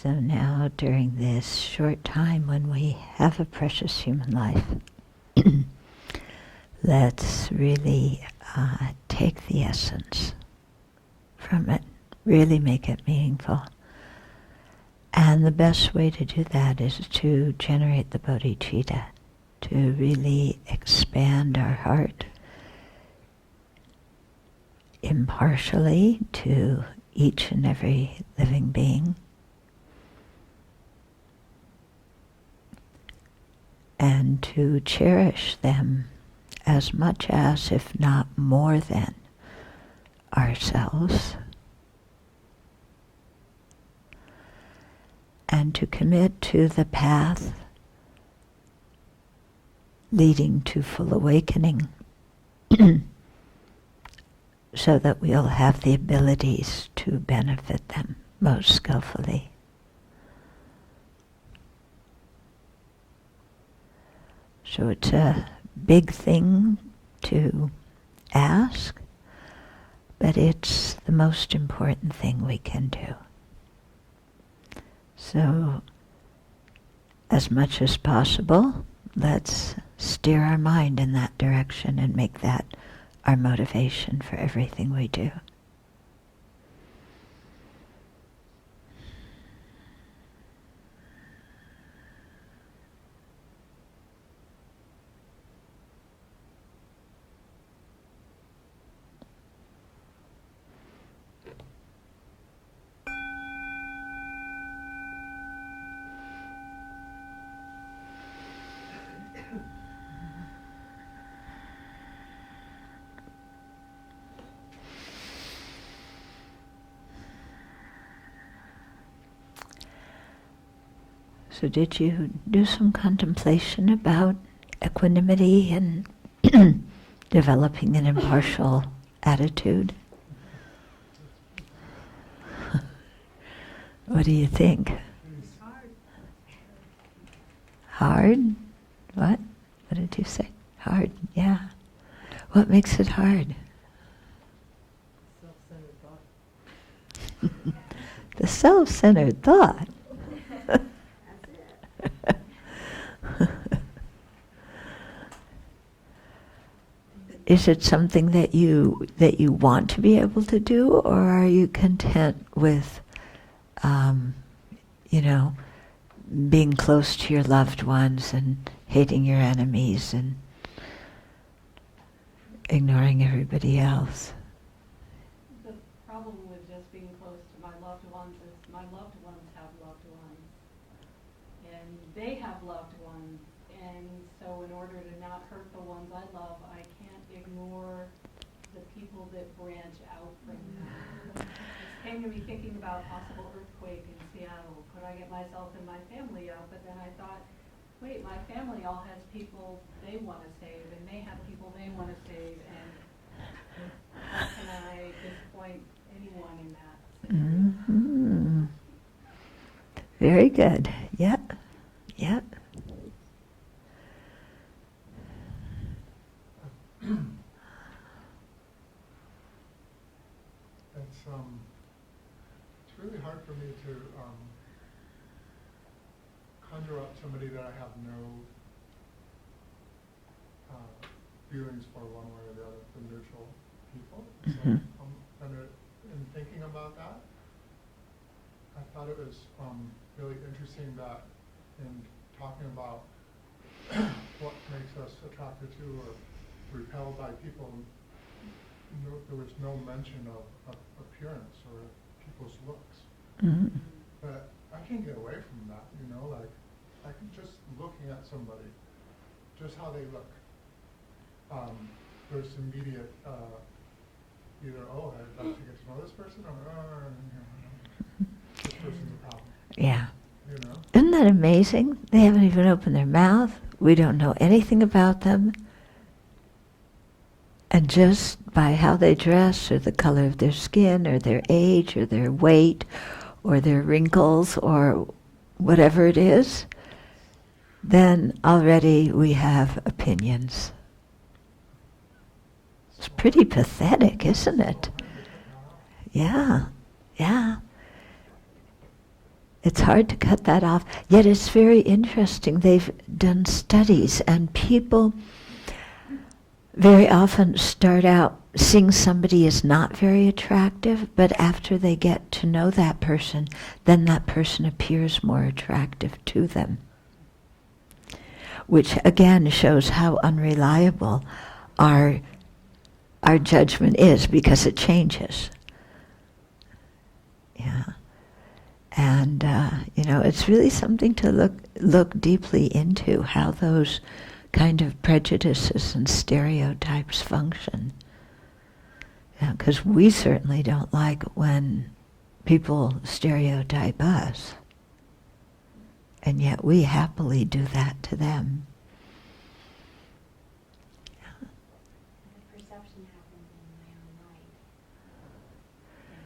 So now, during this short time when we have a precious human life, let's really take the essence from it, really make it meaningful. And the best way to do that is to generate the bodhicitta, to really expand our heart impartially to each and every living being, and to cherish them as much as, if not more than, ourselves, and to commit to the path leading to full awakening so that we'll have the abilities to benefit them most skillfully. So it's a big thing to ask, but it's the most important thing we can do. So, as much as possible, let's steer our mind in that direction and make that our motivation for everything we do. So did you do some contemplation about equanimity and developing an impartial attitude? What do you think? It's hard. Hard? What? What did you say? Hard, yeah. What makes it hard? Self-centered thought. The self-centered thought. Is it something that you want to be able to do, or are you content with, being close to your loved ones and hating your enemies and ignoring everybody else? The problem with just being close to my loved ones is my loved ones have loved ones, and they have loved ones, and so in order to not hurt the ones I love, I can't ignore the people that branch out from them. It came to me thinking about possible earthquake in Seattle. Could I get myself and my family out? But then I thought, wait, my family all has people they want to save, and they have people they want to save, and how can I disappoint anyone in that situation? Mm-hmm. Very good. Yep. Yep. It's really hard for me to conjure up somebody that I have no feelings for one way or the other, for neutral people. Mm-hmm. So in thinking about that, I thought it was really interesting that in talking about what makes us attracted to or repelled by people, there was no mention of appearance or people's looks. Mm-hmm. But I can get away from that, like I can just looking at somebody, just how they look. There's immediate either, I'd like to get to know this person, or this person's a problem. Yeah. Isn't that amazing? They haven't even opened their mouth. We don't know anything about them. And just by how they dress, or the color of their skin, or their age, or their weight, or their wrinkles, or whatever it is, then already we have opinions. It's pretty pathetic, isn't it? Yeah, yeah. It's hard to cut that off. Yet it's very interesting. They've done studies, and people very often start out seeing somebody as not very attractive, but after they get to know that person, then that person appears more attractive to them. Which again shows how unreliable our judgment is, because it changes. Yeah. And it's really something to look deeply into, how those kind of prejudices and stereotypes function. Because we certainly don't like when people stereotype us, and yet we happily do that to them. The perception happens in my own mind. And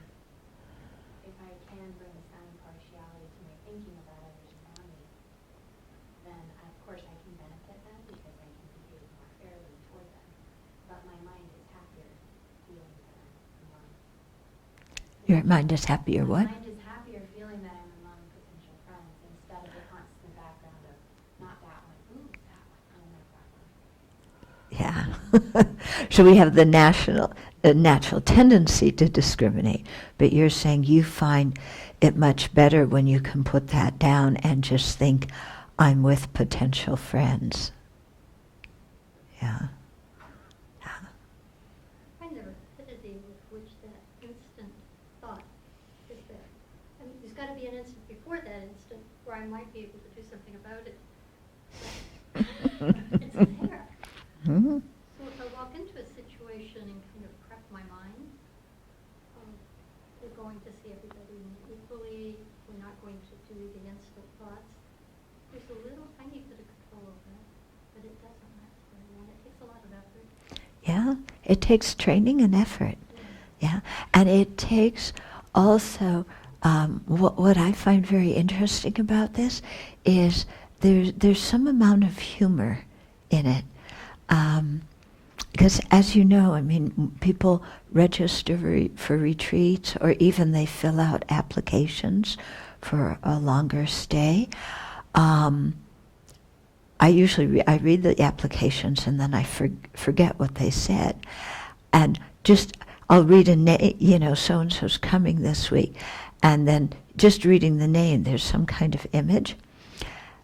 if I can bring some partiality to my thinking about others around me, then of course I can benefit them because I can behave more fairly toward them. But my mind is happier feeling that I'm among. Your mind is happier what? My mind is happier feeling that I'm among potential friends instead of the constant background of not that one, ooh, that one, I don't like that one. Yeah. So we have the natural tendency to discriminate, but you're saying you find it much better when you can put that down and just think, I'm with potential friends. Yeah. I never had a day with which that instant thought is there. I mean, there's got to be an instant before that instant where I might be able to do something about it. But it's there. Mm-hmm. So if I walk into a situation and kind of prep my mind, we're going to see everybody equally. We're not going to do the instant thoughts. There's a little tiny bit of control over it, but it doesn't last very long. It takes a lot of effort. Yeah, it takes training and effort. Yeah, and it takes also, what I find very interesting about this is there's some amount of humor in it. Because as you know, I mean, people register for retreats, or even they fill out applications for a longer stay. I read the applications and then I forget what they said, and just I'll read a name, so and so's coming this week, and then just reading the name, there's some kind of image.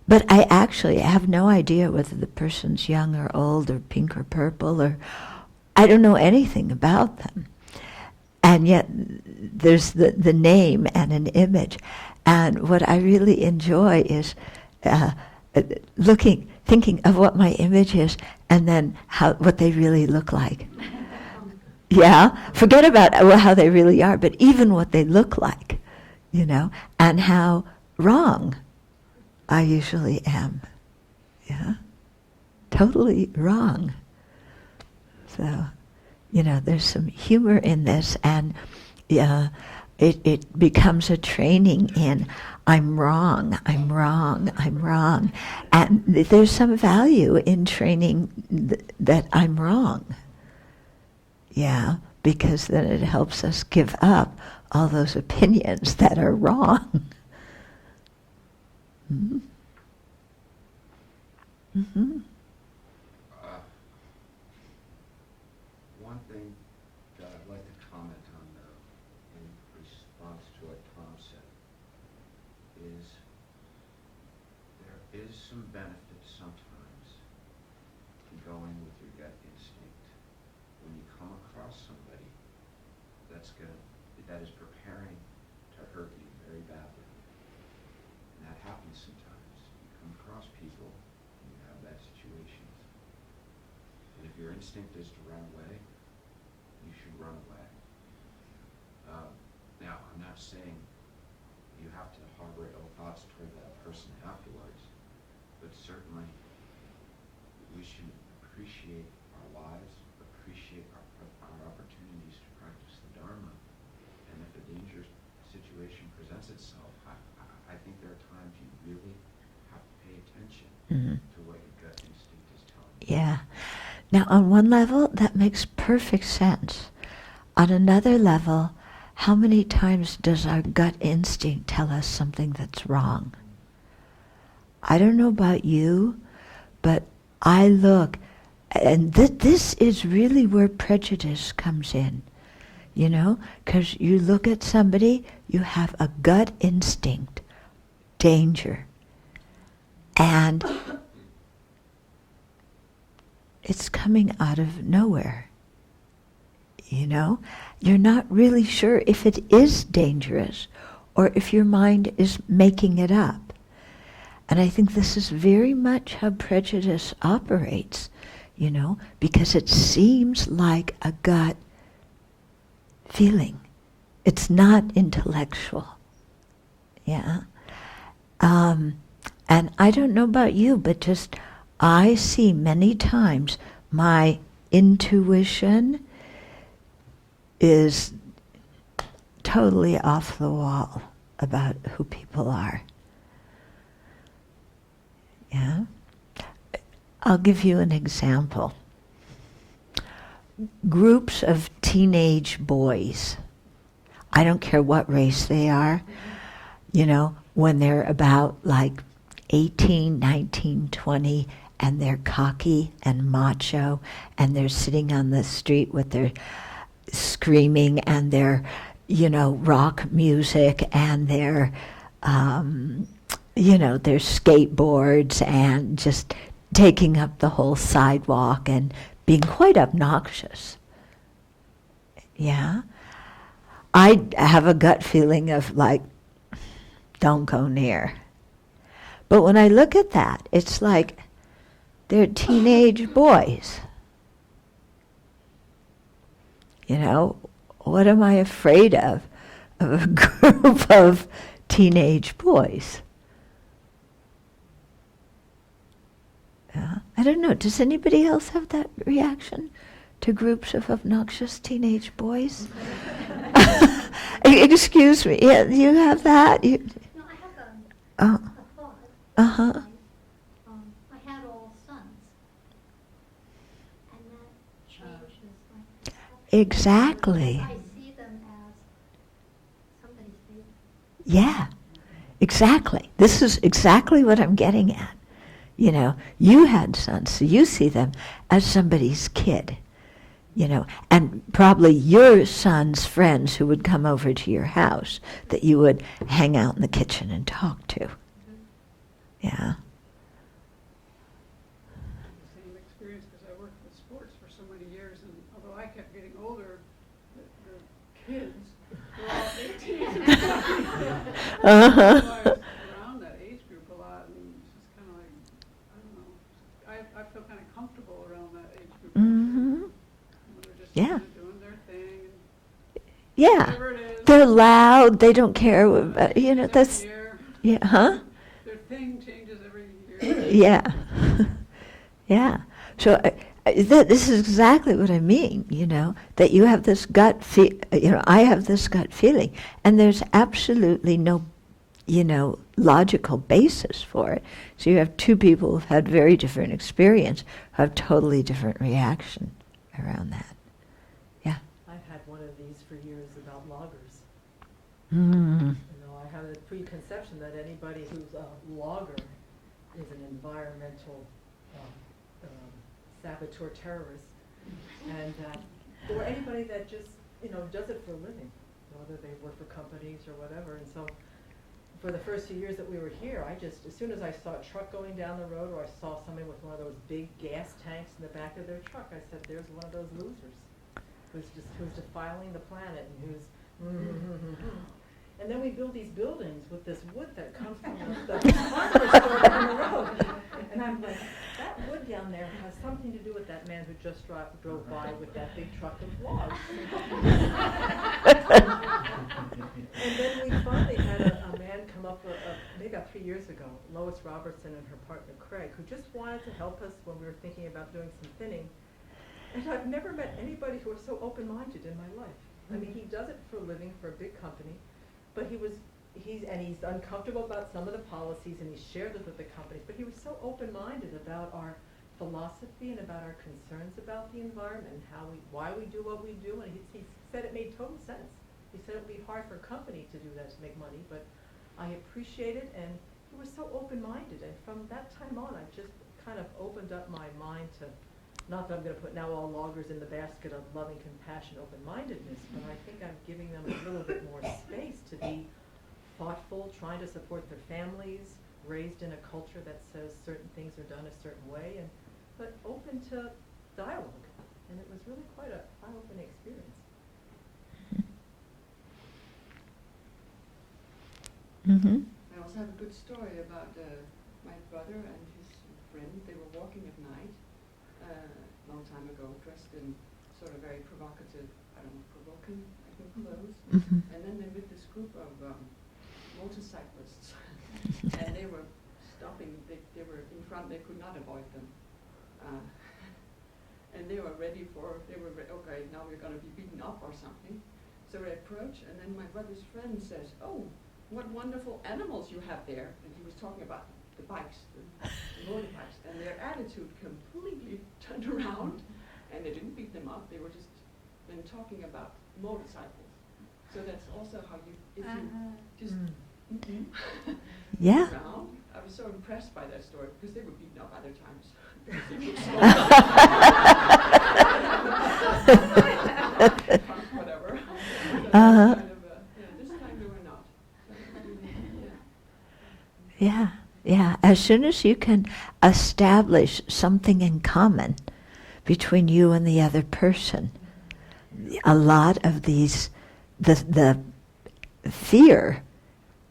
But I actually have no idea whether the person's young or old or pink or purple, or I don't know anything about them. And yet there's the name and an image. And what I really enjoy is thinking of what my image is, and then what they really look like. Yeah, forget about how they really are, but even what they look like, and how wrong I usually am. Yeah, totally wrong. So, there's some humor in this, and it becomes a training in I'm wrong, I'm wrong, I'm wrong. And there's some value in training that I'm wrong. Yeah, because then it helps us give up all those opinions that are wrong. Mm-hmm. Mm-hmm. One thing that I'd like to comment on, though, in response to what Tom said, is there is some benefit sometimes in going with your gut instinct when you come across somebody that is preparing to hurt you very badly. And that happens sometimes. You come across people and you have that situations. And if your instinct is to run away, you should run away. Now, I'm not saying you have to harbor ill thoughts toward that person afterwards, but certainly we should appreciate our lives, appreciate our opportunities to practice the Dharma. And if a dangerous situation presents itself, I think there are times you really have to pay attention to what your gut instinct is telling you. Yeah. Now, on one level, that makes perfect sense. On another level, how many times does our gut instinct tell us something that's wrong? I don't know about you, but I look, and this is really where prejudice comes in, you know, because you look at somebody, you have a gut instinct, danger, and it's coming out of nowhere, you know? You're not really sure if it is dangerous or if your mind is making it up. And I think this is very much how prejudice operates, you know, because it seems like a gut feeling. It's not intellectual. Yeah. And I don't know about you, but just I see many times my intuition is totally off the wall about who people are. Yeah? I'll give you an example. Groups of teenage boys, I don't care what race they are, you know, when they're about like 18, 19, 20, and they're cocky and macho, and they're sitting on the street with their screaming and their, you know, rock music and their, you know, their skateboards and just taking up the whole sidewalk and being quite obnoxious. Yeah? I have a gut feeling of like, don't go near. But when I look at that, it's like they're teenage boys. You know, what am I afraid of a group of teenage boys? Yeah. I don't know, does anybody else have that reaction to groups of obnoxious teenage boys? Excuse me, yeah, you have that? No, I have a thought. Uh-huh. I had all sons, and that changes my perception. Exactly. I see them as somebody's baby. Yeah, exactly. This is exactly what I'm getting at. You know, you had sons, so you see them as somebody's kid. You know, and probably your son's friends who would come over to your house that you would hang out in the kitchen and talk to. Yeah. Same experience because I worked with sports for so many years, and although I kept getting older, the kids were all 18. Uh-huh. So I was around that age group a lot, and it's just kind of like, I don't know, I feel kind of comfortable around that age group. Mm-hmm. They're just Yeah. kind of doing their thing. Yeah. Whatever it is. They're loud, they don't care, you know, Every that's, year. yeah, huh? Their thing changes every year. Yeah. Yeah. So this is exactly what I mean, you know, that you have this gut you know, I have this gut feeling, and there's absolutely no, you know, logical basis for it. So you have two people who've had very different experience, who have totally different reaction around that. Yeah. I've had one of these for years about loggers. Mm. You know, I have a preconception that anybody who's a logger is an environmental saboteur terrorist, and or anybody that just, you know, does it for a living, whether they work for companies or whatever. And so, for the first few years that we were here, I just, as soon as I saw a truck going down the road, or I saw somebody with one of those big gas tanks in the back of their truck, I said, "There's one of those losers who's defiling the planet and who's." And then we build these buildings with this wood that comes from the hardware store down the road. And I'm like, that wood down there has something to do with that man who just drove by with that big truck of logs. And then we finally had a man come up, maybe about 3 years ago, Lois Robertson and her partner Craig, who just wanted to help us when we were thinking about doing some thinning. And I've never met anybody who was so open-minded in my life. I mean, he does it for a living for a big company. But he's uncomfortable about some of the policies, and he shared this with the companies. But he was so open-minded about our philosophy and about our concerns about the environment and why we do what we do. And he said it made total sense. he said it would be hard for a company to do that, to make money, but I appreciate it, and he was so open-minded, and from that time on, I just kind of opened up my mind to, not that I'm going to put now all loggers in the basket of loving compassion, open-mindedness, but I think I'm giving them a little bit more space to be thoughtful, trying to support their families, raised in a culture that says certain things are done a certain way, but open to dialogue. And it was really quite an eye-opening experience. Mm-hmm. I also have a good story about my brother and his friend. They were walking at night a long time ago, dressed in sort of very provocative, I don't know, provoking, I think, clothes. Mm-hmm. And then they met this group of motorcyclists, and they were stopping. They were in front. They could not avoid them. And they were ready for, okay, now we're going to be beaten up or something. So they approach, and then my brother's friend says, "Oh, what wonderful animals you have there." And he was talking about the bikes, the motorbikes, and their attitude completely turned around, and they didn't beat them up. They were just then talking about motorcycles. So that's also how you, if you just Yeah. around. I was so impressed by that story because they were beaten up other times. Whatever. Uh-huh. This time they were not. Yeah, yeah. As soon as you can establish something in common between you and the other person, a lot of these, the fear,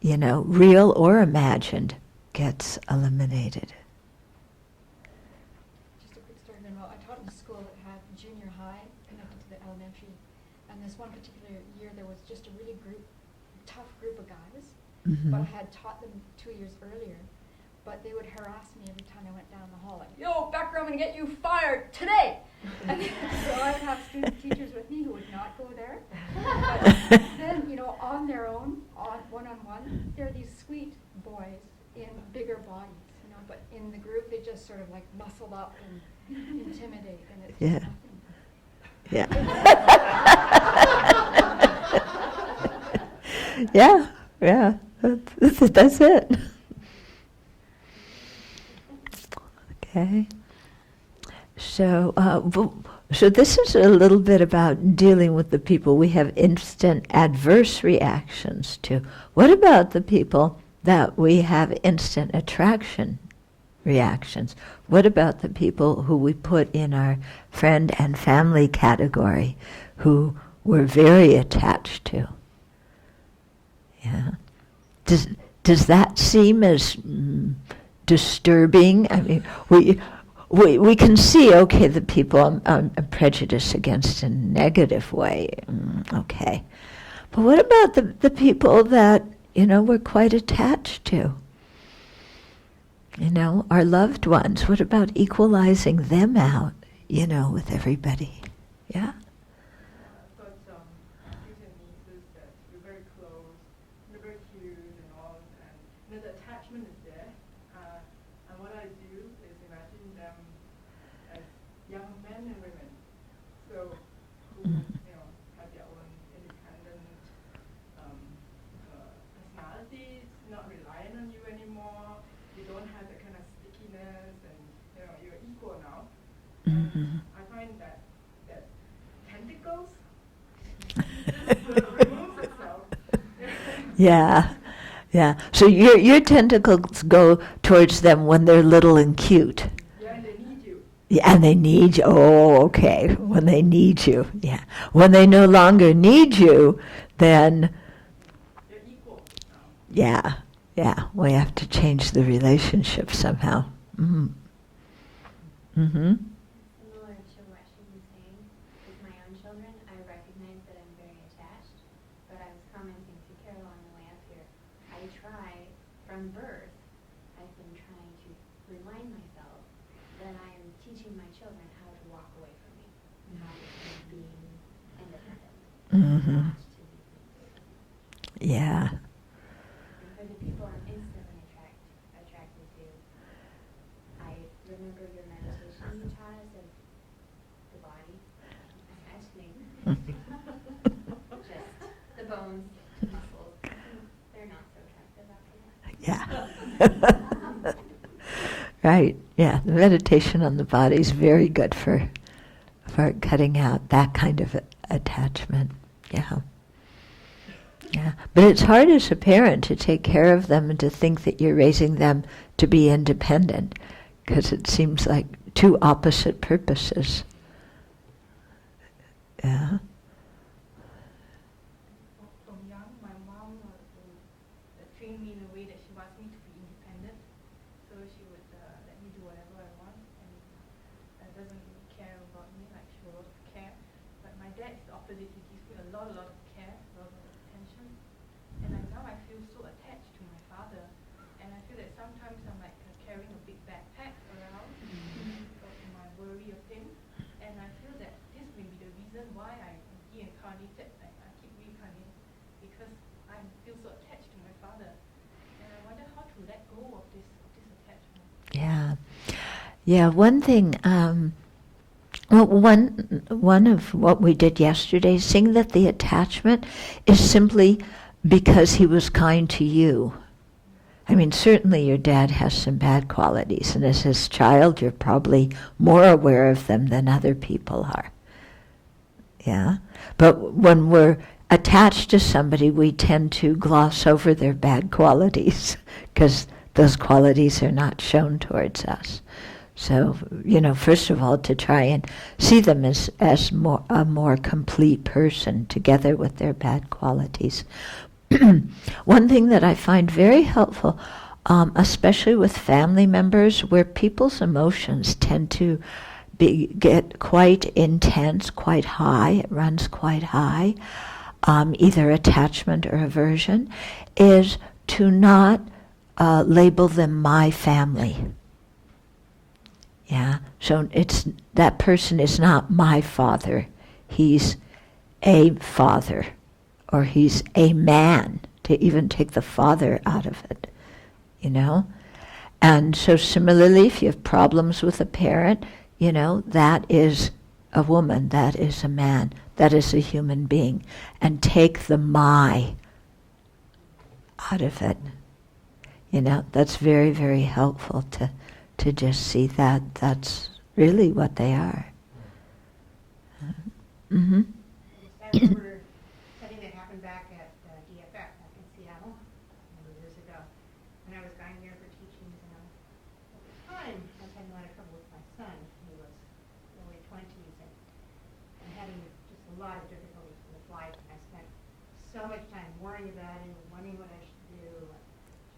real or imagined, gets eliminated. Just a quick story, Manuel. I taught in a school that had junior high connected to the elementary, and this one particular year there was just a really tough group of guys, Mm-hmm. but I had taught them 2 years earlier, but they would harass me every time I went down the hall, like, "Yo, Becker, I'm going to get you fired today!" And so I would have student teachers with me who would not go there. But then, on their own, one-on-one, they're these sweet boys in bigger bodies, but in the group they just sort of like muscle up and intimidate, and it's Yeah. nothing. Yeah. Yeah, yeah. That's it. Okay. So, so this is a little bit about dealing with the people we have instant adverse reactions to. What about the people that we have instant attraction reactions? What about the people who we put in our friend and family category, who we're very attached to? Yeah. Does that seem as disturbing? I mean, we can see, okay, the people I'm prejudiced against in a negative way. Okay. But what about the people that, we're quite attached to? Our loved ones. What about equalizing them out, with everybody? Yeah? I've got nephews and nieces that we're very close, they're very cute and all, and the attachment is there. And what I do is imagine them as young men and women, so who have their own independent personalities, not relying on you anymore. You don't have that kind of stickiness, and you're equal now. Mm-hmm. I find that tentacles just removes itself. Yeah, yeah. So your tentacles go towards them when they're little and cute. Yeah, and they need you. Yeah, and they need you. Oh, okay. When they need you, yeah. When they no longer need you, then They're equal now. yeah, yeah. We have to change the relationship somehow. Mm-hmm. Mm-hmm. Similar to what she was saying, with my own children, I recognize that I'm very attached, but I was commenting to Carol on the way up here. I try, from birth, I've been trying to remind myself that I am teaching my children how to walk away from me, how to be independent, Mm-hmm. not to be. Yeah. And for the people I'm instantly attracted to, I remember your meditation you taught us of the body attaching. Just the bones, muscles, they're not so attractive after that. Yeah. Right. Yeah. The meditation on the body is very good for cutting out that kind of attachment. Yeah. Yeah. But it's hard as a parent to take care of them and to think that you're raising them to be independent, because it seems like two opposite purposes. Yeah. From young, my mom trained me in a way that she wants me to be independent. So she would let me do whatever I want and doesn't really care about me, like she will care. But my dad is the opposite. He gives me a lot of care, a lot of attention. And now I feel so attached to my father. And I feel that sometimes I'm like carrying a big backpack around of my worry of him. And I feel that this may be the reason why I reincarnated. I keep reincarnating because I feel so attached to my father. And I wonder how to let go of this attachment. Yeah. Yeah. One thing. Well, one of what we did yesterday, seeing that the attachment is simply because he was kind to you. I mean, certainly your dad has some bad qualities, and as his child, you're probably more aware of them than other people are. Yeah? But when we're attached to somebody, we tend to gloss over their bad qualities, because those qualities are not shown towards us. So, first of all, to try and see them as a more complete person together with their bad qualities. One thing that I find very helpful, especially with family members, where people's emotions tend to get quite intense, quite high, it runs quite high, either attachment or aversion, is to not label them my family. Yeah, so that person is not my father. He's a father, or he's a man, to even take the father out of it, And so similarly, if you have problems with a parent, that is a woman, that is a man, that is a human being, and take the my out of it. That's very, very helpful to just see that that's really what they are. Mm-hmm. I remember something that happened back at DFF, back in Seattle, a number of years ago, when I was going there for teachings. And at the time, I was having a lot of trouble with my son. He was early 20s and having just a lot of difficulties with life. And I spent so much time worrying about him, wondering what I should do.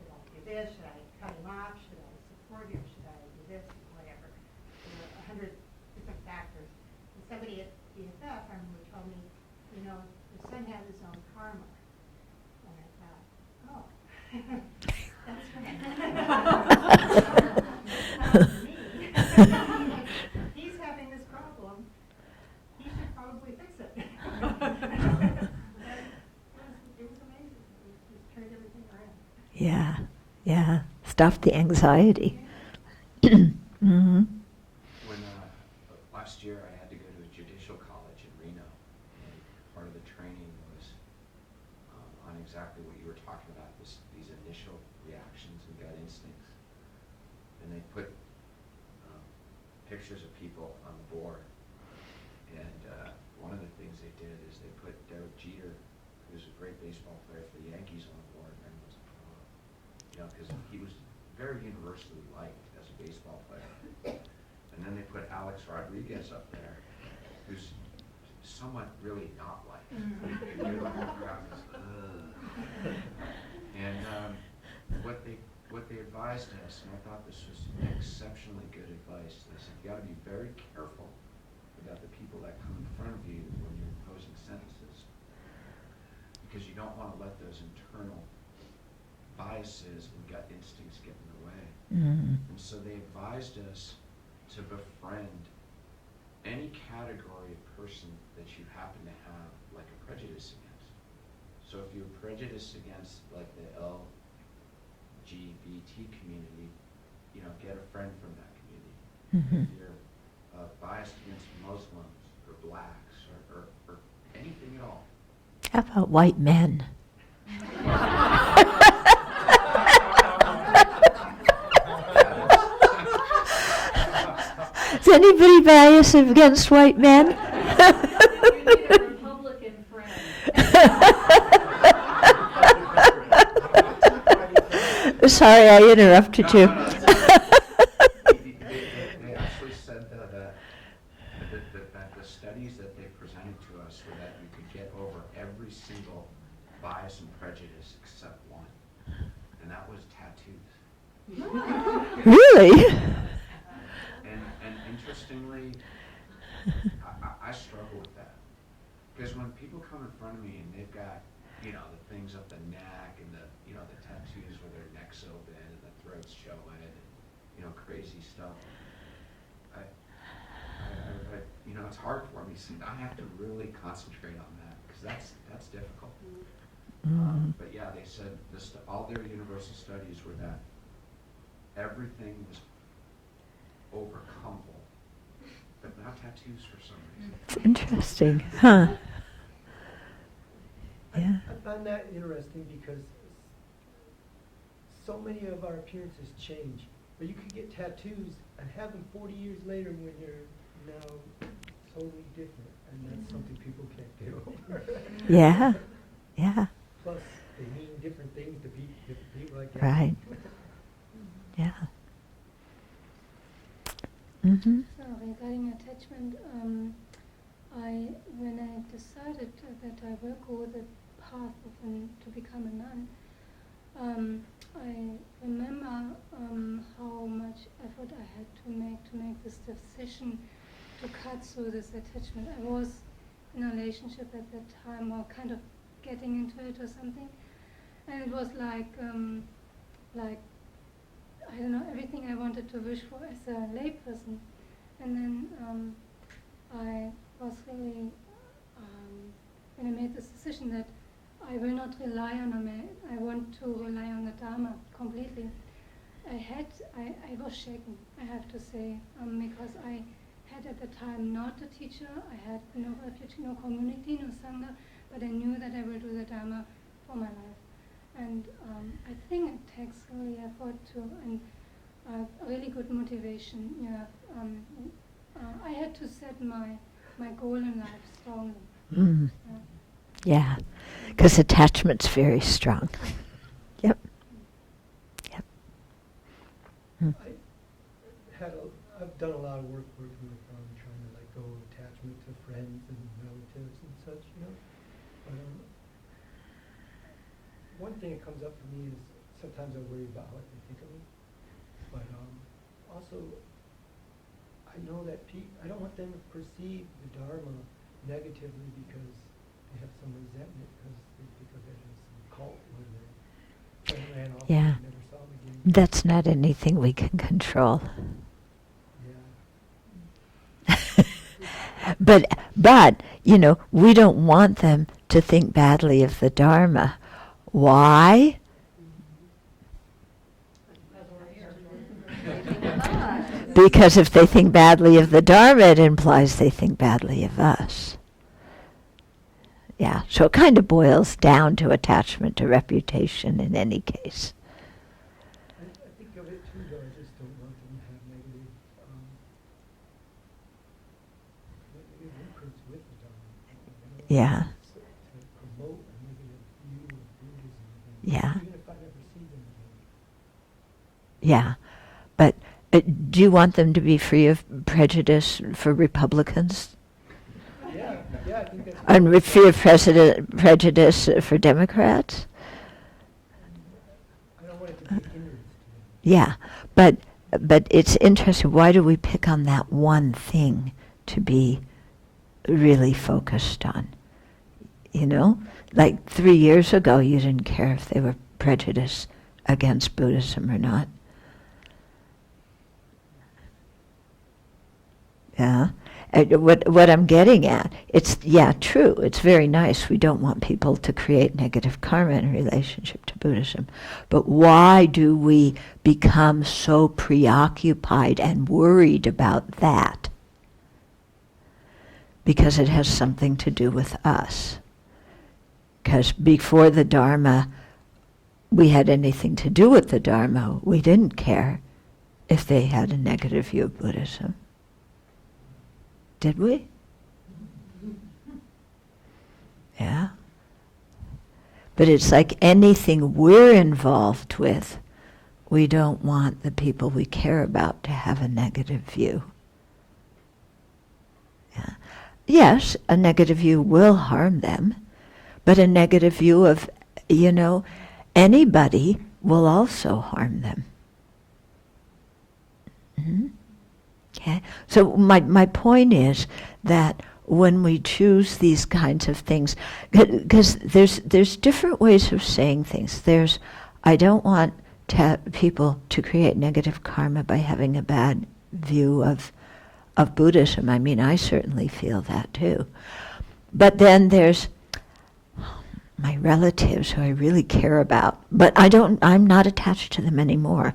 Should I do this? Should I cut him off? Should I support him? Should I do this? Whatever. There were 100 different factors. And somebody at DFF, I remember, told me, the son has his own karma. And I thought, oh, that's right. Not me. He's having this problem. He should probably fix it. It was amazing. It just turned everything around. Yeah. Stop the anxiety. Mm-hmm. When last year I had to go to a judicial college in Reno, and part of the training was on exactly what you were talking about, these initial reactions and gut instincts. And they put pictures of people on the board, and one of the things they did is they put Derek Jeter, who's a great baseball player for the Yankees, on the board, and was a pro. Because he was very universally liked as a baseball player. And then they put Alex Rodriguez up there, who's somewhat really not liked. You're looking around, and what they advised us, and I thought this was exceptionally good advice. They said you got to be very careful about the people that come in front of you when you're imposing sentences, because you don't want to let those internal biases and gut instincts get in the way. Mm-hmm. And so they advised us to befriend any category of person that you happen to have like a prejudice against. So if you're prejudiced against like the LGBT community, get a friend from that community. Mm-hmm. If you're biased against Muslims or blacks or anything at all, How about white men? Is anybody biased against white men? We need a Republican friend. Sorry, I interrupted you. They actually said that the studies that they presented to us were that you could get over every single bias and prejudice except one, and that was tattoos. Really? And interestingly, I struggle with that. Because when people come in front of me and they've got, the things up the neck and the tattoos where their neck's open and the throat's showing and, crazy stuff, it's hard for me. So I have to really concentrate on that because that's difficult. But yeah, they said all their universal studies were that everything was overcomable, but not tattoos for some reason. It's interesting, huh? Yeah. I find that interesting because so many of our appearances change. But you could get tattoos and have them 40 years later when you're now totally different, and that's something people can't get over. Yeah. Yeah. Plus, they mean different things to different people, I guess. Right. Yeah. Mm-hmm. So regarding attachment, when I decided that I will go the path to become a nun, I remember how much effort I had to make this decision to cut through this attachment. I was in a relationship at that time, or kind of getting into it or something, and it was like I don't know, everything I wanted to wish for as a layperson. And then I was really, when I made this decision that I will not rely on a man, I want to rely on the Dharma completely. I was shaken, I have to say, because I had at the time not a teacher, I had no refuge, no community, no Sangha, but I knew that I will do the Dharma for my life. And I think it takes really effort and really good motivation. I had to set my goal in life strongly. Mm. Yeah, because attachment's very strong. Yep. Yep. Mm. I've done a lot of work working with trying to let go of attachment to friends and relatives and such, But one thing that comes up for me is sometimes I worry about what they think of me. But also, I know that I don't want them to perceive the Dharma negatively because they have some resentment because there's some cult where they ran off Yeah. and never saw them again. That's not anything we can control. Yeah. But we don't want them to think badly of the Dharma. Why? Because if they think badly of the Dharma, it implies they think badly of us. Yeah, so it kind of boils down to attachment to reputation in any case. I think of it too, though. I just don't want them to have negative recruits with the Dharma. Yeah. To promote a negative view of Buddhism. Yeah. Even if I never see them again. Yeah, but do you want them to be free of prejudice for Republicans? Yeah, I think that's. And free of prejudice for Democrats? I don't want it to be hindrance to them. Yeah, but it's interesting. Why do we pick on that one thing to be really focused on? Like 3 years ago, you didn't care if they were prejudiced against Buddhism or not. Yeah. What I'm getting at, it's true. It's very nice. We don't want people to create negative karma in relationship to Buddhism. But why do we become so preoccupied and worried about that? Because it has something to do with us. because before the Dharma, we had anything to do with the Dharma. We didn't care if they had a negative view of Buddhism. Did we? Yeah. But it's like anything we're involved with, we don't want the people we care about to have a negative view. Yeah. Yes, a negative view will harm them, but a negative view of, anybody will also harm them. Mm-hmm. Okay? So my point is that when we choose these kinds of things, because there's different ways of saying things. I don't want people to create negative karma by having a bad view of Buddhism. I mean, I certainly feel that too. But then there's my relatives who I really care about, but I'm not attached to them anymore.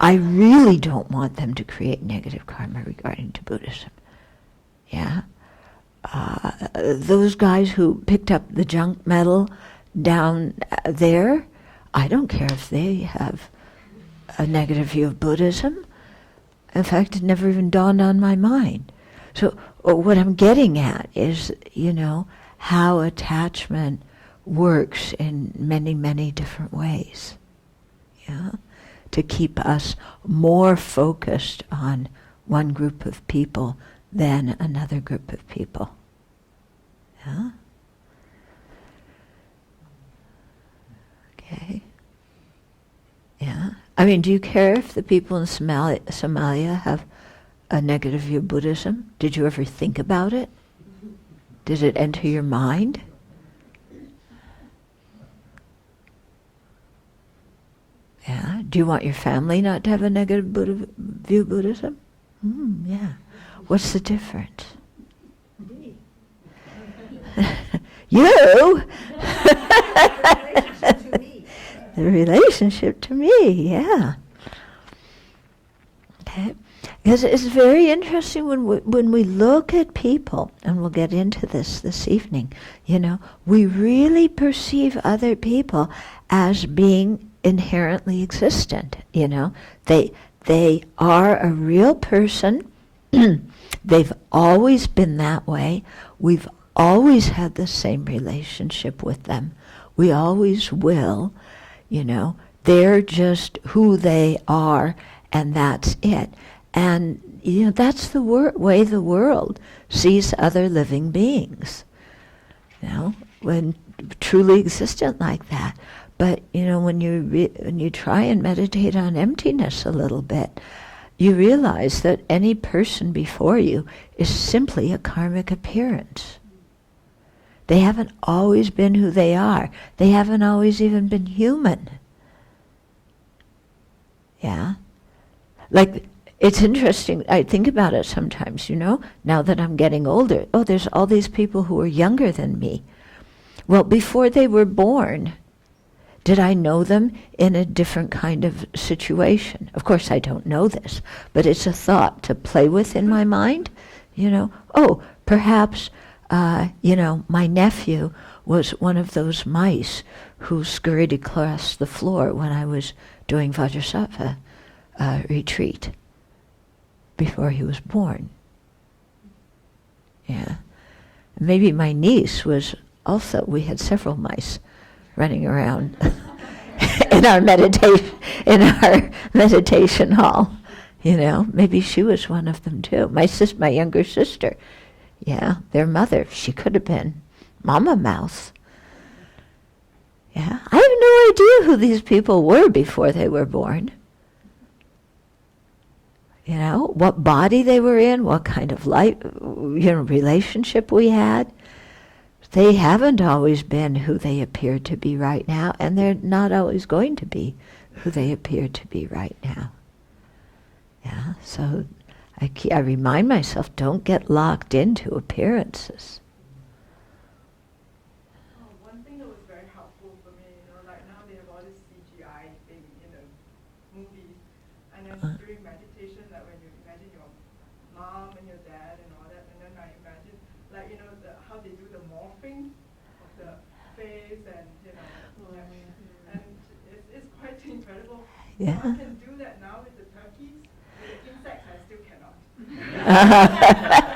I really don't want them to create negative karma regarding to Buddhism. Yeah? Those guys who picked up the junk metal down there, I don't care if they have a negative view of Buddhism. In fact, it never even dawned on my mind. So what I'm getting at is, how attachment works in many, many different ways. Yeah? To keep us more focused on one group of people than another group of people. Yeah? Okay. Yeah. I mean, do you care if the people in Somalia have a negative view of Buddhism? Did you ever think about it? Did it enter your mind? Yeah. Do you want your family not to have a negative view of Buddhism? Yeah. What's the difference? Me. You? To me. The relationship to me, yeah. Okay. Because it's very interesting when we look at people, and we'll get into this evening, we really perceive other people as being inherently existent, They are a real person. They've always been that way. We've always had the same relationship with them. We always will, They're just who they are, and that's it. And, that's the way the world sees other living beings, when truly existent like that. But, when you try and meditate on emptiness a little bit, you realize that any person before you is simply a karmic appearance. They haven't always been who they are. They haven't always even been human. Yeah? Like, it's interesting, I think about it sometimes, now that I'm getting older. Oh, there's all these people who are younger than me. Well, before they were born, did I know them in a different kind of situation? Of course, I don't know this, but it's a thought to play with in my mind. Perhaps, my nephew was one of those mice who scurried across the floor when I was doing Vajrasattva retreat before he was born. Yeah. Maybe my niece was also, we had several mice running around in our meditation hall. Maybe she was one of them too. My younger sister, their mother, she could have been Mama Mouse. Yeah, I have no idea who these people were before they were born. What body they were in, what kind of life, relationship we had. They haven't always been who they appear to be right now, and they're not always going to be who they appear to be right now. Yeah, so I remind myself, don't get locked into appearances. One thing that was very helpful for me, like now they have all this CGI thing in the movies, and then during meditation, like when you imagine your mom and your dad and all that, and then I imagine, like, how they do the morphing of the face toys and, and it's quite incredible. Yeah. So I can do that now with the turkeys. With the insects, I still cannot.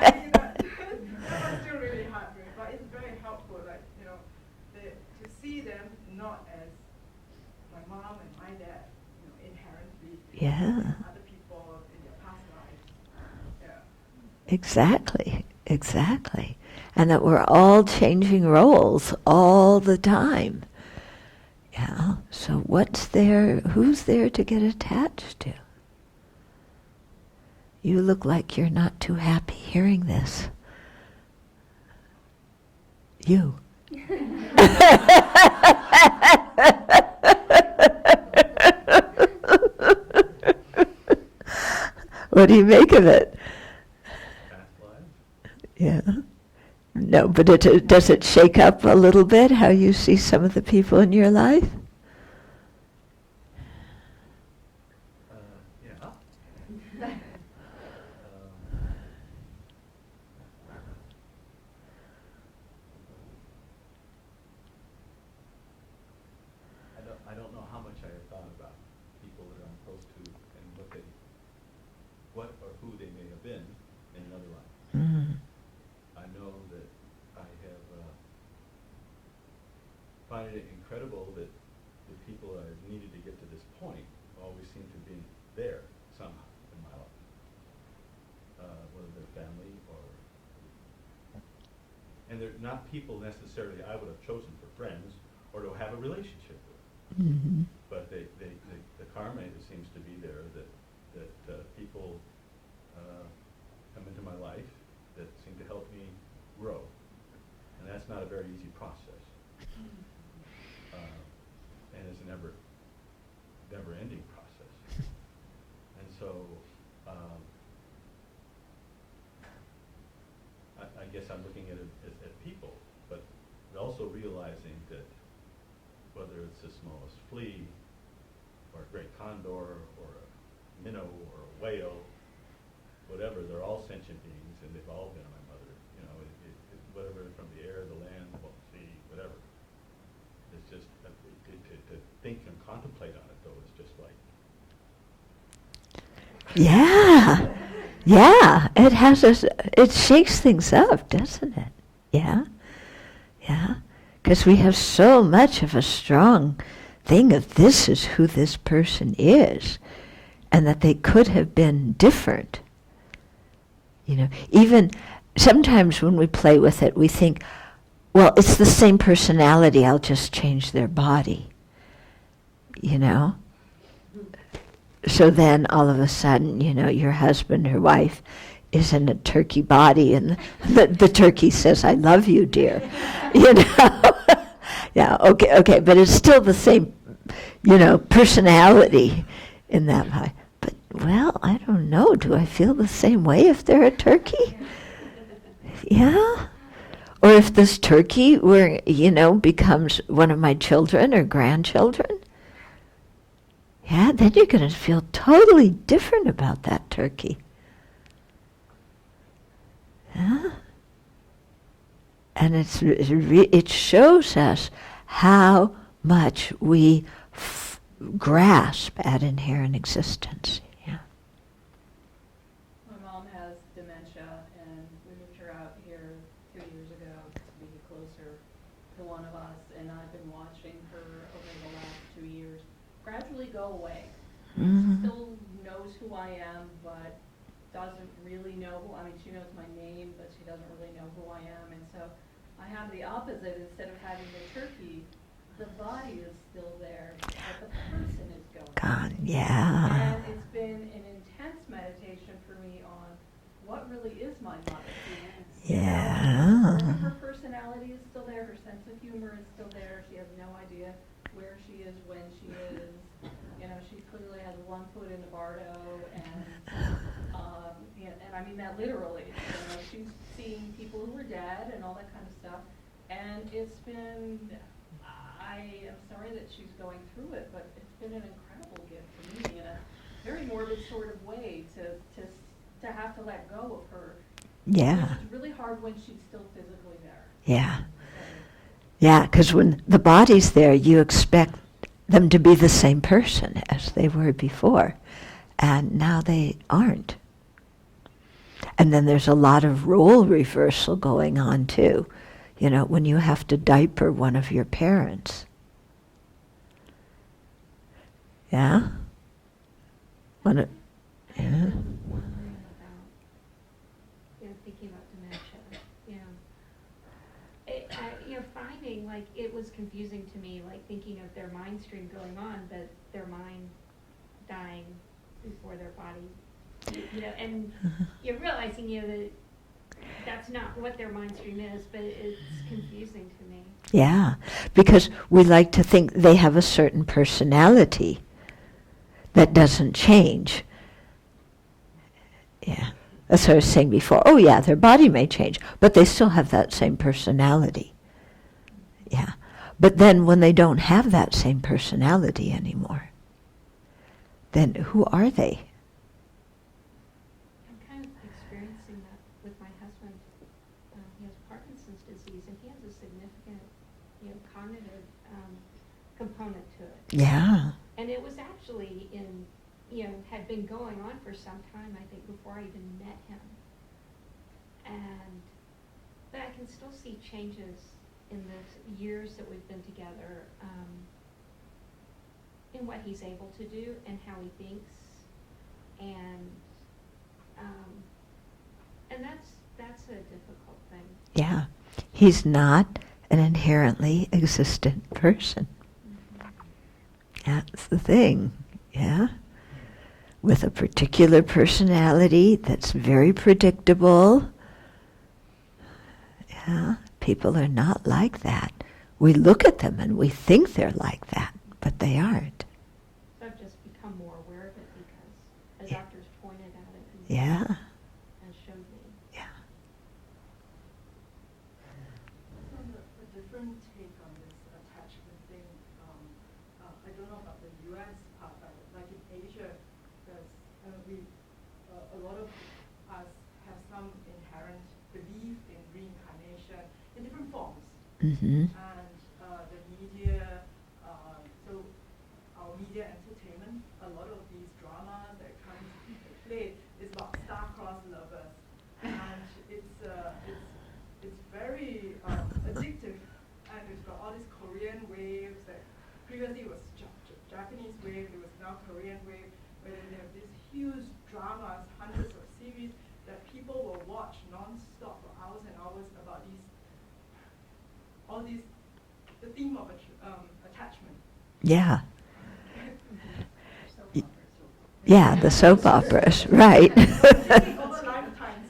That was still really hard, but it's very helpful, like, to see them not as my mom and my dad, inherently Yeah. other people in their past lives. Yeah. Exactly, exactly. And that we're all changing roles all the time. Yeah. So what's there, who's there to get attached to? You look like you're not too happy hearing this. You. What do you make of it? Past lives? Yeah. No, but does it shake up a little bit how you see some of the people in your life? Yeah. I don't know how much I have thought about people that I'm close to and what or who they may have been in another life. Mm. I know that I have find it incredible that the people that I've needed to get to this point always seem to be there somehow in my life, whether they're family and they're not people necessarily I would have chosen for friends or to have a relationship with. Mm-hmm. But the karma seems to be there that people come into my life that seem to help me grow, and that's not a very easy process, and it's a never-ending process. And so, I guess I'm looking at it at people, but also realizing that whether it's the smallest flea, or a great condor, or a minnow, or a whale, whatever, they're all sentient beings, and they've all been my mother. Whatever, from the air, the land, the sea, whatever. It's just, to think and contemplate on it, though, is just like... Yeah. Yeah. It shakes things up, doesn't it? Yeah. Yeah. Because we have so much of a strong thing of this is who this person is, and that they could have been different. Even sometimes when we play with it, we think, well, it's the same personality, I'll just change their body. So then all of a sudden, your husband or wife is in a turkey body, and the turkey says, I love you, dear. Yeah, okay, but it's still the same, personality in that way. But, well, I don't know, do I feel the same way if they're a turkey? Yeah? Or if this turkey becomes one of my children or grandchildren? Yeah, then you're going to feel totally different about that turkey. Yeah? And it shows us how much we grasp at inherent existence. Yeah. My mom has dementia, and we moved her out here 2 years ago to be closer to one of us, and I've been watching her over the last 2 years gradually go away. Mm-hmm. Still knows who I am, but doesn't really know she knows my name, but she doesn't really know who I am. And so I have the opposite. Instead of having the turkey, the body is still there, but the person is going. God, yeah. And it's been an intense meditation for me on what really is my mother. Yeah. Her personality is still there. Her sense of humor is still there. She has no idea where she is, when she is. She clearly has one foot in the bardo, and I mean that literally. She's seeing people who are dead and all that kind of stuff. And it's been, I am sorry that she's going through it, but it's been an incredible gift to me in a very morbid sort of way to have to let go of her. Yeah. It's really hard when she's still physically there. Yeah. Yeah, because when the body's there, you expect them to be the same person as they were before. And now they aren't. And then there's a lot of role reversal going on too. You know, when you have to diaper one of your parents. Yeah? Yeah? Wondering about, thinking about dementia, finding, like, it was confusing to me, like, thinking of their mind stream going on, but their mind dying before their body, and you're realizing, that that's not what their mind stream is, but it's confusing to me. Yeah, because we like to think they have a certain personality that doesn't change. Yeah, that's what I was saying before. Oh yeah, their body may change, but they still have that same personality. Yeah, but then when they don't have that same personality anymore, then who are they? I'm kind of experiencing that with my husband. He has Parkinson's disease, and he has a significant, cognitive component to it. Yeah. And it was actually had been going on for some time, I think, before I even met him. But I can still see changes in the years that we've been together, in what he's able to do and how he thinks, and that's a difficult thing. Yeah, he's not an inherently existent person. Mm-hmm. That's the thing, yeah? With a particular personality that's very predictable. Yeah, people are not like that. We look at them and we think they're like that, but they aren't. So I've just become more aware of it because the doctors pointed at it and, Yeah. and showed me. Yeah. A different take on this attachment thing. I don't know about the U.S. part, but like in Asia, there's a lot of us have some inherent belief in reincarnation in different forms. Mm-hmm. And the media, so our media entertainment, a lot of these dramas that come to play is about star-crossed lovers, and it's very addictive, and it's got all these Korean waves that previously was Japanese wave, it was now Korean wave, where they have these huge dramas, hundreds of series that people will watch non-stop for hours and hours about the theme of attachment. Yeah. Yeah, the soap operas, right. Over lifetimes.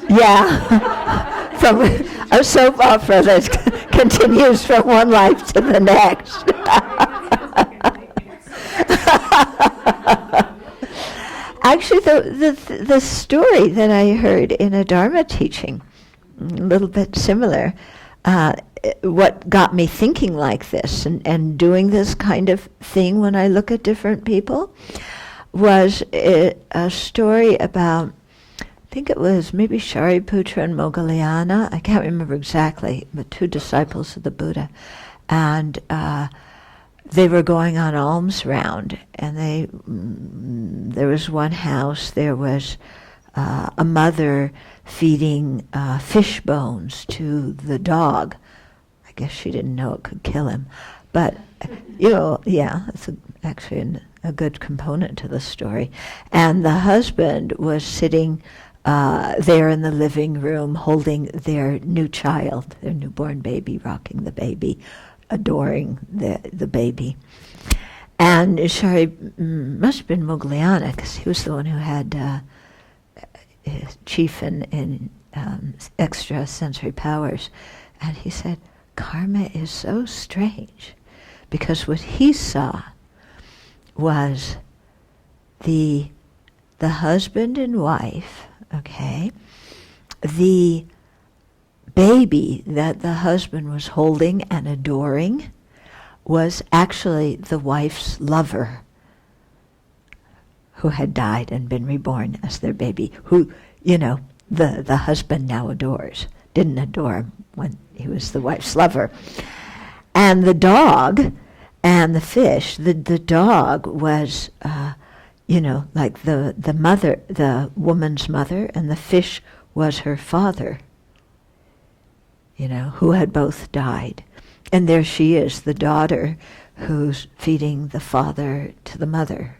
Yeah. From a soap opera that continues from one life to the next. Actually, the story that I heard in a Dharma teaching, a little bit similar, what got me thinking like this and doing this kind of thing when I look at different people was a story about, I think it was maybe Shariputra and Moggallana, I can't remember exactly, but two disciples of the Buddha. And they were going on alms round, and there was one house, there was a mother feeding fish bones to the dog. I guess she didn't know it could kill him. But, yeah, it's actually a good component to the story. And the husband was sitting there in the living room holding their new child, their newborn baby, rocking the baby, adoring the baby. And Shari must have been Moggallana, because he was the one who had chief in extrasensory powers. And he said, karma is so strange, because what he saw was the husband and wife, okay, the baby that the husband was holding and adoring was actually the wife's lover who had died and been reborn as their baby, who, the husband now adores. Didn't adore him when He was the wife's lover. And the dog and the fish, the dog was, like the mother, the woman's mother, and the fish was her father, who had both died. And there she is, the daughter, who's feeding the father to the mother.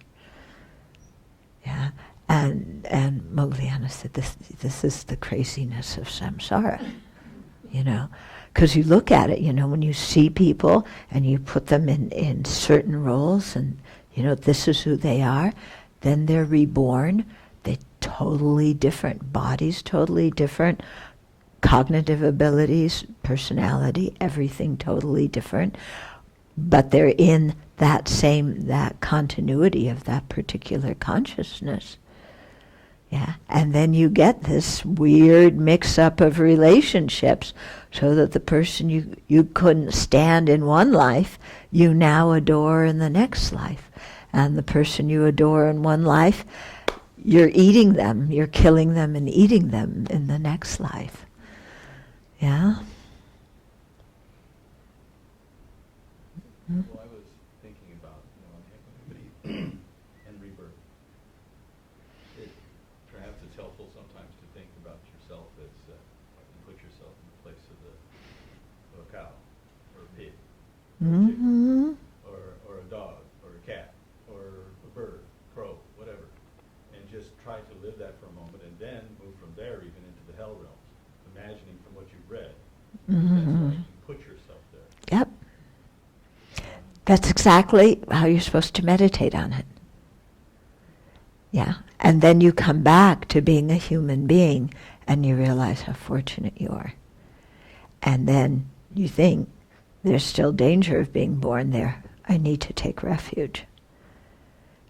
Yeah, and Mogliana said, this is the craziness of samsara, because you look at it, when you see people and you put them in certain roles, and this is who they are, then they're reborn. They're totally different bodies, totally different cognitive abilities, personality, everything totally different. But they're in that continuity of that particular consciousness. Yeah, and then you get this weird mix-up of relationships, so that the person you couldn't stand in one life, you now adore in the next life. And the person you adore in one life, you're eating them, you're killing them and eating them in the next life. Yeah? Well, I was thinking about, inequity and rebirth. Perhaps it's helpful sometimes to think about yourself as, you put yourself in the place of a cow, or a pig, or a chicken, or a dog, or a cat, or a bird, crow, whatever, and just try to live that for a moment, and then move from there even into the hell realms, imagining from what you've read. That's like you put yourself there. Yep. That's exactly how you're supposed to meditate on it. Yeah. And then you come back to being a human being and you realize how fortunate you are. And then you think, there's still danger of being born there. I need to take refuge.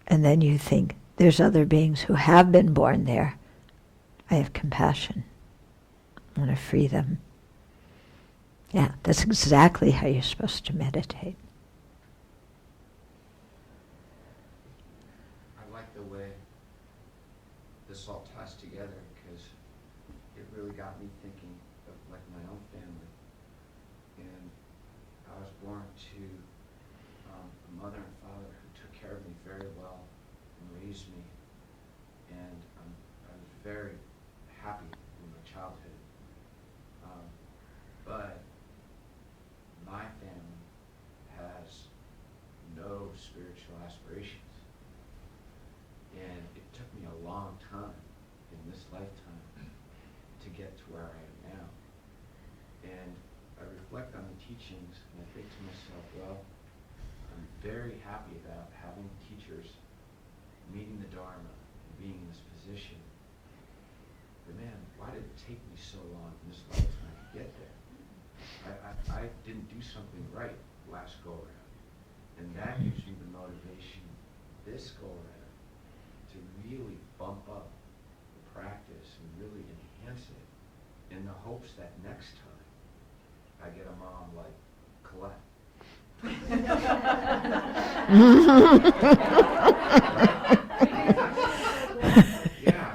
And then you think, there's other beings who have been born there. I have compassion. I want to free them. Yeah, that's exactly how you're supposed to meditate. I like the way this all ties together, because it really got me thinking of like my own family. And I was born to a mother and father who took care of me very well and raised me. And I was very happy in my childhood. But my family has no spiritual aspirations. And it took me a long time in this lifetime to get to where I am now. And I reflect on the teachings and I think to myself, well, I'm very happy about having teachers, meeting the Dharma, and being in this position. But man, why did it take me so long in this lifetime to get there? I didn't do something right last go around. And that gives you the motivation this go around to really bump up the practice and really enhance it in the hopes that next time I get a mom like Colette. Yeah,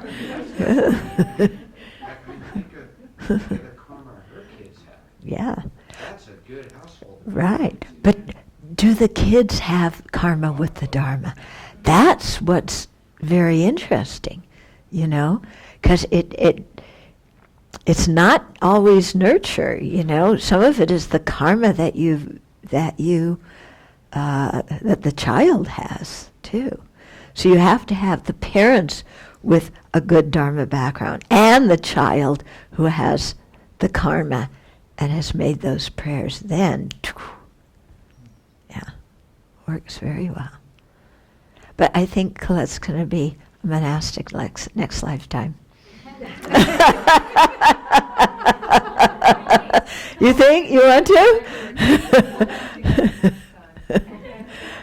think of the karma her kids have. Yeah. That's a good household. Right. But do the kids have karma with the Dharma? That's what's very interesting, because it's not always nurture, Some of it is the karma that the child has too. So you have to have the parents with a good Dharma background and the child who has the karma and has made those prayers. Then, works very well. But I think Colette's going to be a monastic next lifetime. You think? You want to?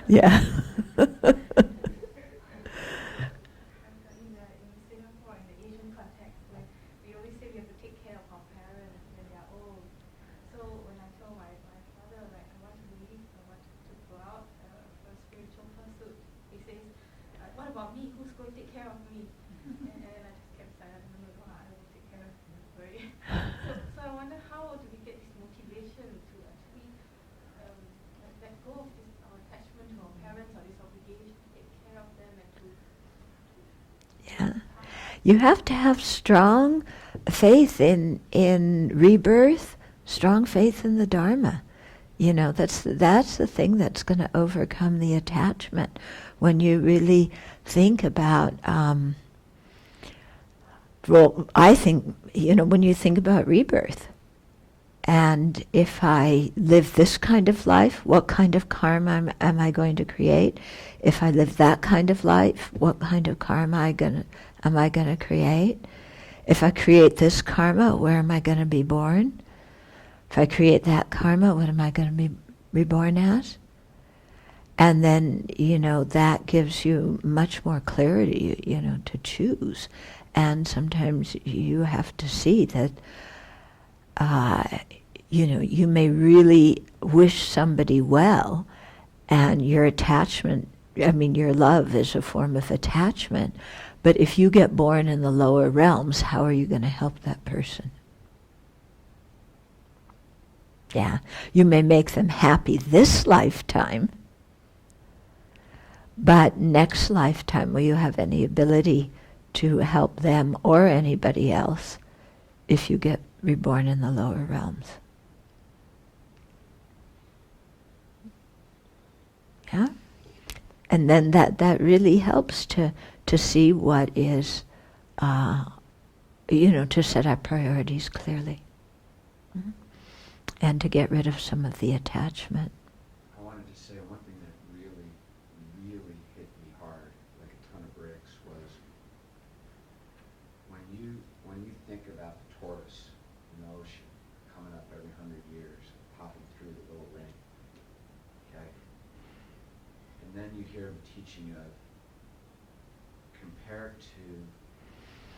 Yeah. In Singapore, in the Asian context, like, we always say we have to take care of our parents when they are old. So when I told my father, like, I want to leave, I want to go out for a spiritual pursuit, he says, what about me? Who's going to take care of me? And I just kept silent. No, I will take care of you. So I wonder, how do we get this motivation You have to have strong faith in rebirth, strong faith in the Dharma. That's the thing that's going to overcome the attachment. When you really think about, I think, when you think about rebirth, and if I live this kind of life, what kind of karma am I going to create? If I live that kind of life, what kind of karma am I going to create? If I create this karma, where am I going to be born? If I create that karma, what am I going to be reborn as? And then, that gives you much more clarity, to choose. And sometimes you have to see that, you may really wish somebody well, and your love is a form of attachment. But if you get born in the lower realms, how are you going to help that person? Yeah, you may make them happy this lifetime, but next lifetime, will you have any ability to help them or anybody else if you get reborn in the lower realms? Yeah? And then that really helps to see what is, to set our priorities clearly. Mm-hmm. And to get rid of some of the attachment. I wanted to say one thing that really, really hit me hard, like a ton of bricks, was when you think about the tortoise in the ocean coming up every 100 years, popping through the little ring, okay? And then you hear him teaching you, compared to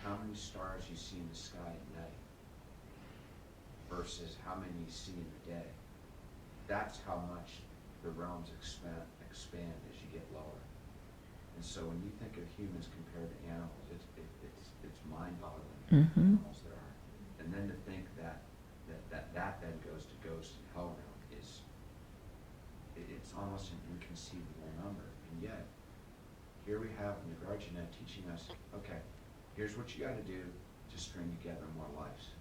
how many stars you see in the sky at night versus how many you see in the day. That's how much the realms expand as you get lower. And so when you think of humans compared to animals, it's mind-boggling how many animals there are. And then to think that then goes to ghost and hell realm it's almost an inconceivable number. And yet, here we have Nagarjuna teaching us, okay, here's what you got to do to string together more lives.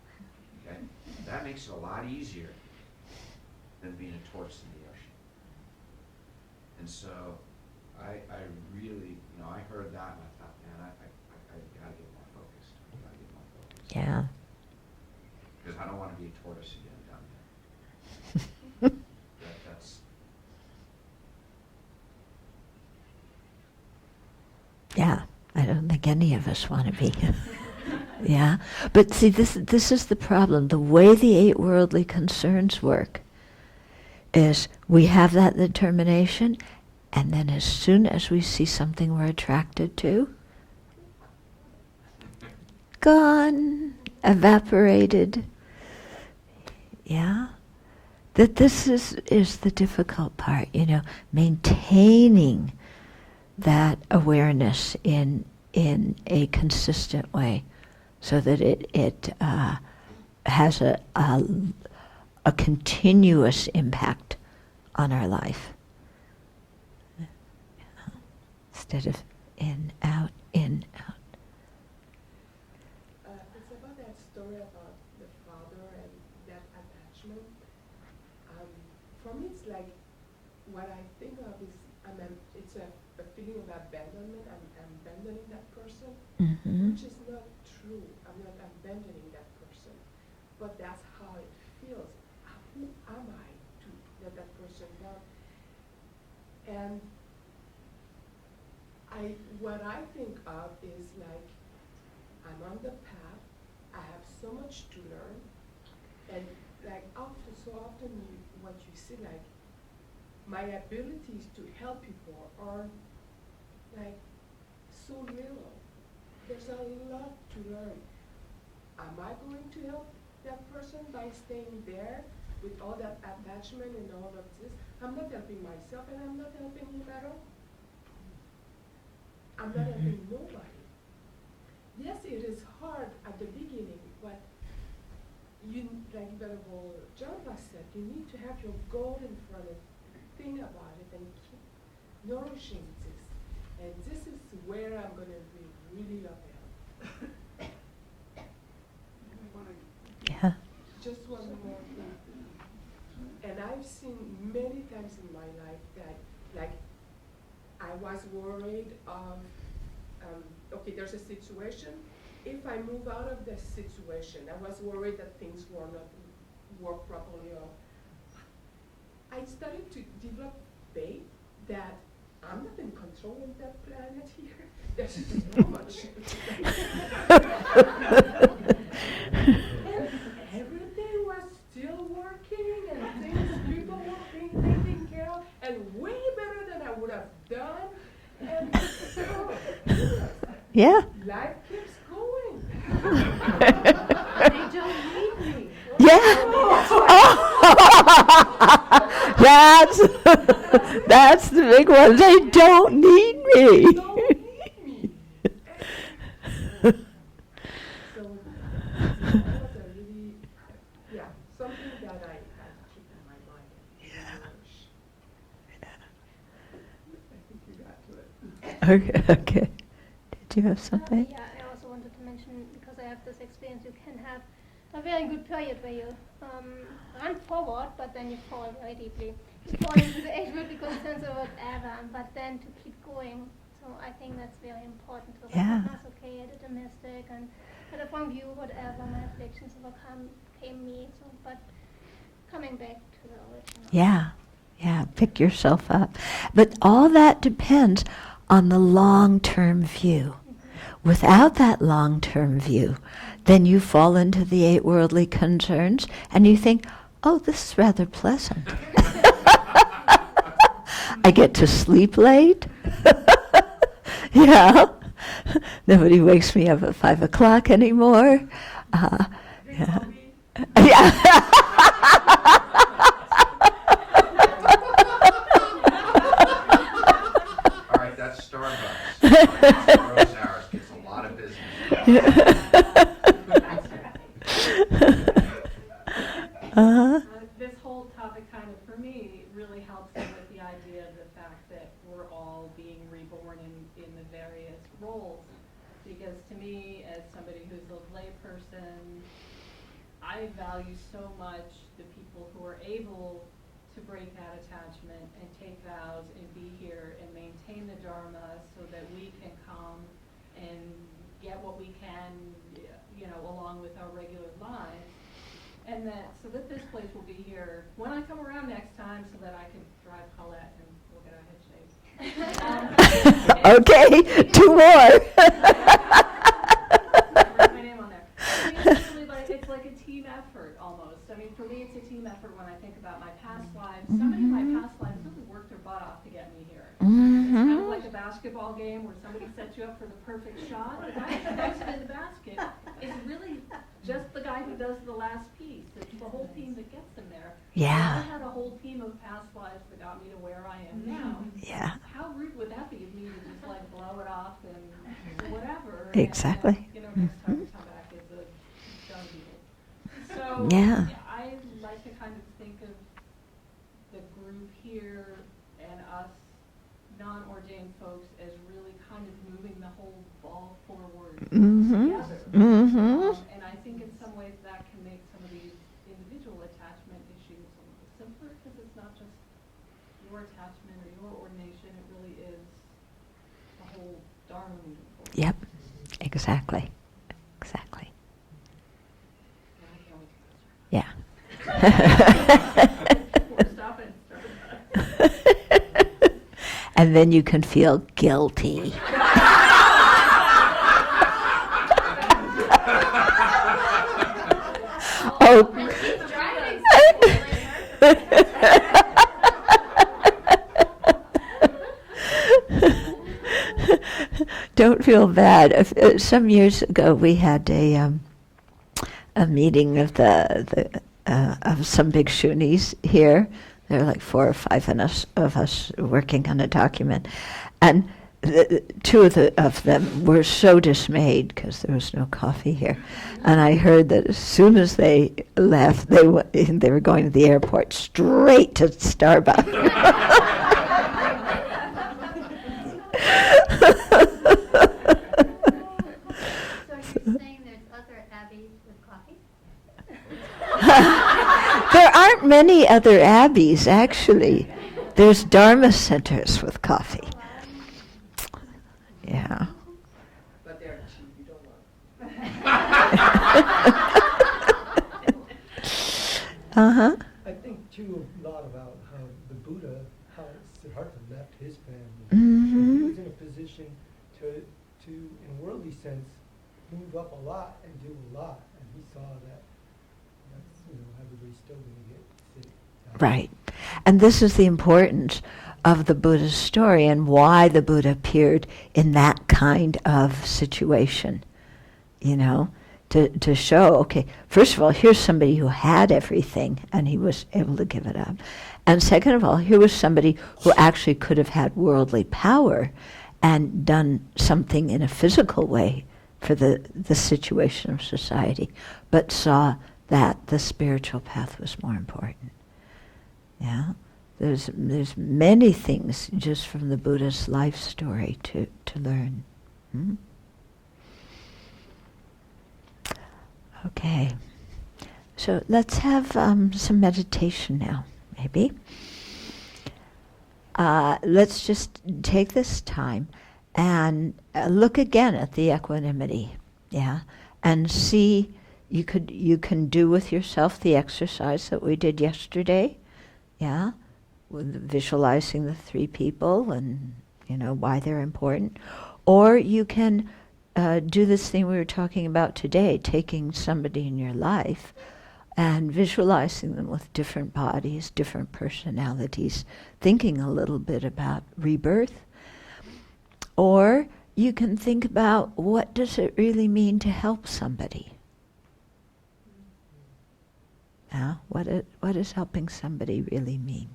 Okay? That makes it a lot easier than being a tortoise in the ocean. And so I really, I heard that and I thought, man, I got to get more focused. I got to get more focused. Yeah. Because I don't want to be a tortoise again down there. That's... Yeah, I don't think any of us want to be. Yeah, but see, this is the problem. The way the 8 worldly concerns work is we have that determination, and then as soon as we see something we're attracted to, gone, evaporated. Yeah, that this is the difficult part, maintaining that awareness in a consistent way, so that it has a continuous impact on our life, instead of in, out, in, out. It's about that story about the father and that attachment. For me, it's like what I think of is it's a feeling of abandonment. I'm abandoning that person, which is not true. I'm not abandoning that person, but that's how it feels. Who am I to let that person down? And what I think of is like, I'm on the path, I have so much to learn, and like so often what you see, like, my abilities to help people are like so little. There's a lot to learn. Am I going to help that person by staying there with all that attachment and all of this? I'm not helping myself, and I'm not helping him at all. I'm not helping nobody. Yes, it is hard at the beginning, but like Venerable John said, you need to have your goal in front of you, think about it, and keep nourishing this. And this is where I'm going to be really love help. I've seen many times in my life that, like, I was worried of, okay, there's a situation. If I move out of the situation, I was worried that things were not work properly. Or I started to develop faith that I'm not in control of that planet here. There's so much. And everything was still working, and things, people were being taken care of, and way better than I would have done. And so, Yeah. life keeps going. They don't need me. Yeah. That's the big one. They don't need me. Don't need me. So that was a really, something that I keep in my mind. I think you got to it. Okay. Did you have something? Yeah, I also wanted to mention, because I have this experience, you can have a very good period where you run forward, but then you fall very deeply. You fall into the apolitical sense or whatever, but then to keep going. So I think that's very important to Yeah. recognize, okay, I did a mistake, and had a wrong view, whatever, my afflictions overcame me. So, but coming back to the original. Yeah. Yeah. Pick yourself up. But all that depends on the long-term view. Without that long-term view, then you fall into the 8 worldly concerns and you think, oh, this is rather pleasant. I get to sleep late. Yeah. Nobody wakes me up at 5 o'clock anymore. Yeah. Yeah. All right, that's Starbucks. Rose hours gets a lot of business. This whole topic kind of, for me, really helps me with the idea of the fact that we're all being reborn in the various roles. Because to me, as somebody who's a layperson, I value so much the people who are able to break that attachment and take vows and be here and maintain the Dharma so that we can come and get what we can, along with our regular lives. And so that this place will be here when I come around next time, so that I can drive Colette and we'll get our head shaved. Okay, 2 more. Write my name on there. I mean, it's really it's like a team effort almost. I mean, for me, it's a team effort when I think about my past lives. Somebody in my past lives really worked their butt off to get me here. It's kind of like a basketball game where somebody sets you up for the perfect shot. The guy who makes it in the basket is really just the guy who does the last piece. It's the whole team that gets them there. Yeah. I had a whole team of past lives that got me to where I am now. Yeah. How rude would that be of me to just like blow it off and whatever? Exactly. And, next time we come back is a done deal. So Yeah. I like to kind of think of the group here and us non-ordained folks as really kind of moving the whole ball forward together. And I think in some ways that can make some of these individual attachment issues a little simpler, because it's not just your attachment or your ordination, it really is the whole Dharma moving forward. Yep. Exactly. Exactly. And I can't wait to Yeah. stop it. And then you can feel guilty. Oh. Don't feel bad. Some years ago, we had a meeting of of some big Shunis here. There were like 4 or 5 of us working on a document, and 2 of them were so dismayed because there was no coffee here, and I heard that as soon as they left, they were going to the airport straight to Starbucks. So you're saying there's other abbeys with coffee? There aren't many other abbeys, actually. There's Dharma centers with coffee. Yeah. But they're cheap, you don't want. Uh-huh. I think too a lot about how the Buddha, how Siddhartha left his family. Mhm. He was in a position to, in worldly sense, move up a lot and do a lot, and he saw that that's, everybody's still going to get sick. Right. And this is the importance of the Buddha's story and why the Buddha appeared in that kind of situation, to show, okay, first of all, here's somebody who had everything and he was able to give it up. And second of all, here was somebody who actually could have had worldly power and done something in a physical way for the situation of society, but saw that the spiritual path was more important. Yeah, there's many things just from the Buddha's life story to learn. Okay, so let's have some meditation now, maybe. Let's just take this time and look again at the equanimity, yeah, and see. You can do with yourself the exercise that we did yesterday, yeah, with visualizing the three people and why they're important, or you can do this thing we were talking about today, taking somebody in your life and visualizing them with different bodies, different personalities, thinking a little bit about rebirth. Or you can think about, what does it really mean to help somebody? What does helping somebody really mean?